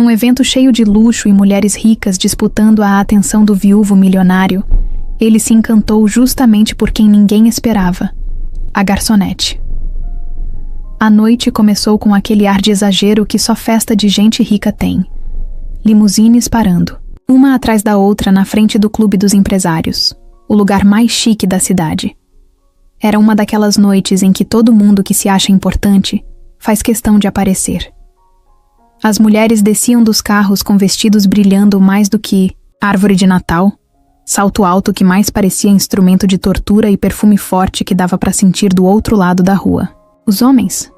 Num evento cheio de luxo e mulheres ricas disputando a atenção do viúvo milionário, ele se encantou justamente por quem ninguém esperava, a garçonete. A noite começou com aquele ar de exagero que só festa de gente rica tem. Limusines parando, uma atrás da outra na frente do Clube dos Empresários, o lugar mais chique da cidade. Era uma daquelas noites em que todo mundo que se acha importante faz questão de aparecer. As mulheres desciam dos carros com vestidos brilhando mais do que árvore de Natal, salto alto que mais parecia instrumento de tortura e perfume forte que dava para sentir do outro lado da rua. Os homens?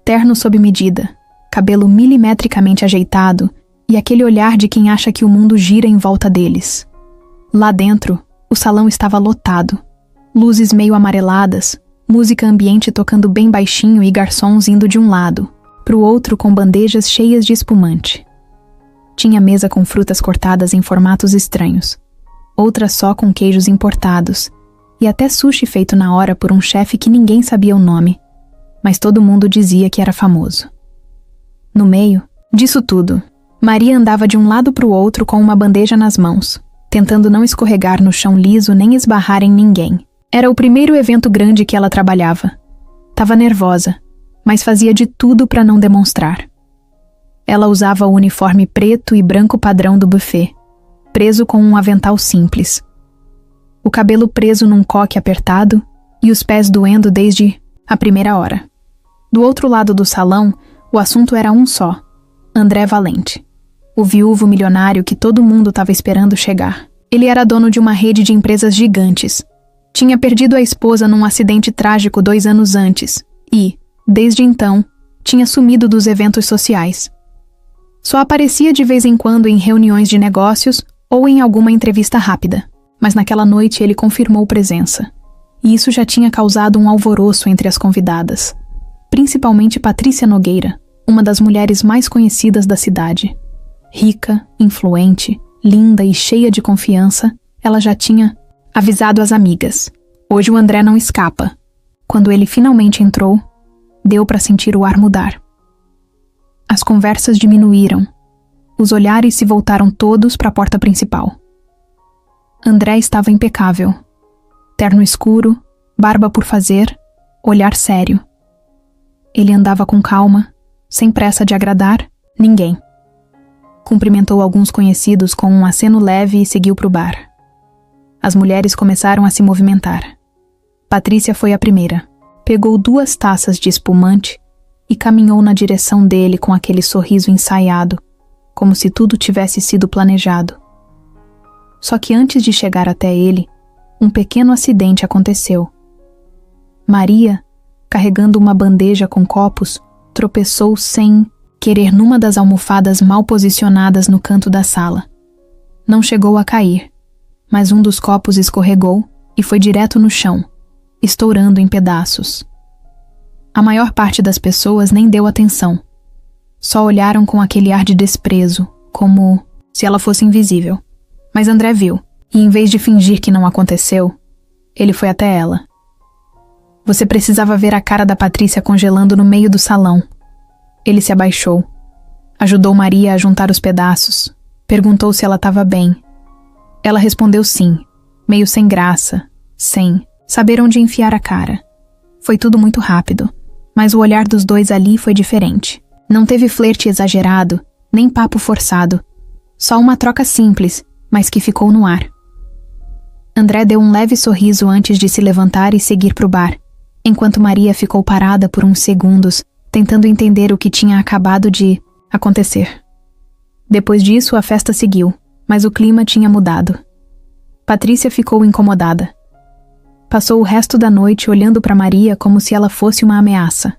Terno sob medida, cabelo milimetricamente ajeitado e aquele olhar de quem acha que o mundo gira em volta deles. Lá dentro, o salão estava lotado. Luzes meio amareladas, música ambiente tocando bem baixinho e garçons indo de um lado para o outro com bandejas cheias de espumante. Tinha mesa com frutas cortadas em formatos estranhos, outra só com queijos importados, e até sushi feito na hora por um chefe que ninguém sabia o nome, mas todo mundo dizia que era famoso. No meio disso tudo, Maria andava de um lado para o outro com uma bandeja nas mãos, tentando não escorregar no chão liso nem esbarrar em ninguém. Era o primeiro evento grande que ela trabalhava. Tava nervosa, mas fazia de tudo para não demonstrar. Ela usava o uniforme preto e branco padrão do buffet, preso com um avental simples. O cabelo preso num coque apertado e os pés doendo desde a primeira hora. Do outro lado do salão, o assunto era um só: André Valente, o viúvo milionário que todo mundo estava esperando chegar. Ele era dono de uma rede de empresas gigantes. Tinha perdido a esposa num acidente trágico 2 anos antes e, desde então, tinha sumido dos eventos sociais. Só aparecia de vez em quando em reuniões de negócios ou em alguma entrevista rápida, mas naquela noite ele confirmou presença. E isso já tinha causado um alvoroço entre as convidadas, principalmente Patrícia Nogueira, uma das mulheres mais conhecidas da cidade. Rica, influente, linda e cheia de confiança, ela já tinha avisado as amigas. Hoje o André não escapa. Quando ele finalmente entrou, deu para sentir o ar mudar. As conversas diminuíram. Os olhares se voltaram todos para a porta principal. André estava impecável. Terno escuro, barba por fazer, olhar sério. Ele andava com calma, sem pressa de agradar ninguém. Cumprimentou alguns conhecidos com um aceno leve e seguiu para o bar. As mulheres começaram a se movimentar. Patrícia foi a primeira. Pegou 2 taças de espumante e caminhou na direção dele com aquele sorriso ensaiado, como se tudo tivesse sido planejado. Só que antes de chegar até ele, um pequeno acidente aconteceu. Maria, carregando uma bandeja com copos, tropeçou sem querer numa das almofadas mal posicionadas no canto da sala. Não chegou a cair, mas um dos copos escorregou e foi direto no chão, estourando em pedaços. A maior parte das pessoas nem deu atenção. Só olharam com aquele ar de desprezo, como se ela fosse invisível. Mas André viu, e em vez de fingir que não aconteceu, ele foi até ela. Você precisava ver a cara da Patrícia congelando no meio do salão. Ele se abaixou, ajudou Maria a juntar os pedaços, perguntou se ela estava bem. Ela respondeu sim, meio sem graça, sem saber onde enfiar a cara. Foi tudo muito rápido, mas o olhar dos dois ali foi diferente. Não teve flerte exagerado, nem papo forçado. Só uma troca simples, mas que ficou no ar. André deu um leve sorriso antes de se levantar e seguir para o bar, enquanto Maria ficou parada por uns segundos, tentando entender o que tinha acabado de acontecer. Depois disso, a festa seguiu, mas o clima tinha mudado. Patrícia ficou incomodada. Passou o resto da noite olhando para Maria como se ela fosse uma ameaça.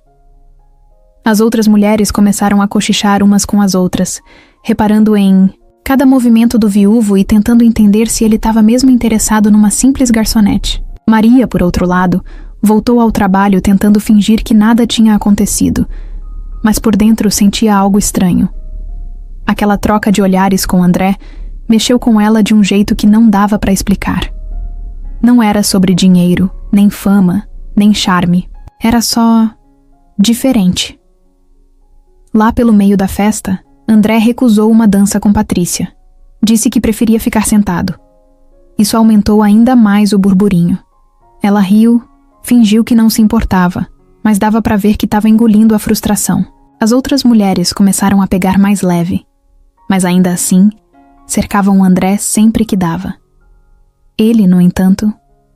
As outras mulheres começaram a cochichar umas com as outras, reparando em cada movimento do viúvo e tentando entender se ele estava mesmo interessado numa simples garçonete. Maria, por outro lado, voltou ao trabalho tentando fingir que nada tinha acontecido, mas por dentro sentia algo estranho. Aquela troca de olhares com André mexeu com ela de um jeito que não dava para explicar. Não era sobre dinheiro, nem fama, nem charme. Era só diferente. Lá pelo meio da festa, André recusou uma dança com Patrícia. Disse que preferia ficar sentado. Isso aumentou ainda mais o burburinho. Ela riu, fingiu que não se importava, mas dava para ver que estava engolindo a frustração. As outras mulheres começaram a pegar mais leve, mas ainda assim, cercavam André sempre que dava. Ele, no entanto,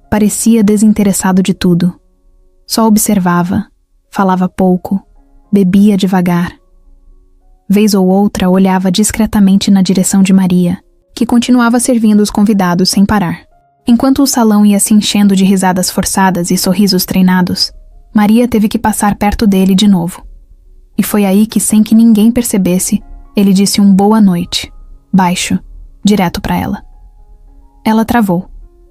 parecia desinteressado de tudo. Só observava, falava pouco, bebia devagar. Vez ou outra olhava discretamente na direção de Maria, que continuava servindo os convidados sem parar. Enquanto o salão ia se enchendo de risadas forçadas e sorrisos treinados, Maria teve que passar perto dele de novo. E foi aí que, sem que ninguém percebesse, ele disse um boa noite, baixo, direto para ela. Ela travou,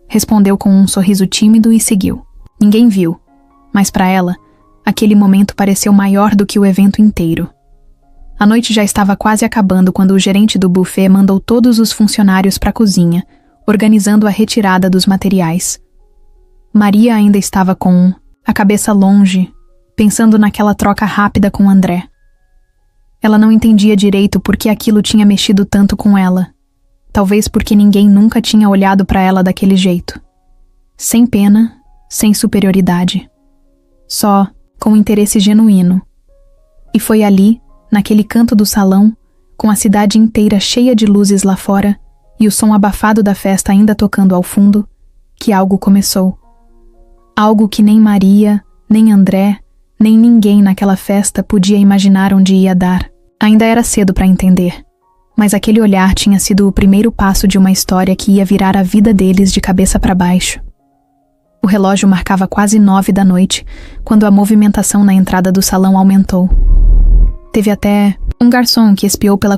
respondeu com um sorriso tímido e seguiu. Ninguém viu, mas para ela, aquele momento pareceu maior do que o evento inteiro. A noite já estava quase acabando quando o gerente do buffet mandou todos os funcionários para a cozinha, organizando a retirada dos materiais. Maria ainda estava com a cabeça longe, pensando naquela troca rápida com André. Ela não entendia direito por que aquilo tinha mexido tanto com ela. Talvez porque ninguém nunca tinha olhado para ela daquele jeito. Sem pena, sem superioridade. Só com interesse genuíno. E foi ali, naquele canto do salão, com a cidade inteira cheia de luzes lá fora e o som abafado da festa ainda tocando ao fundo, que algo começou. Algo que nem Maria, nem André, nem ninguém naquela festa podia imaginar onde ia dar. Ainda era cedo para entender, mas aquele olhar tinha sido o primeiro passo de uma história que ia virar a vida deles de cabeça para baixo. O relógio marcava quase 9 da noite, quando a movimentação na entrada do salão aumentou. Teve até um garçom que espiou pela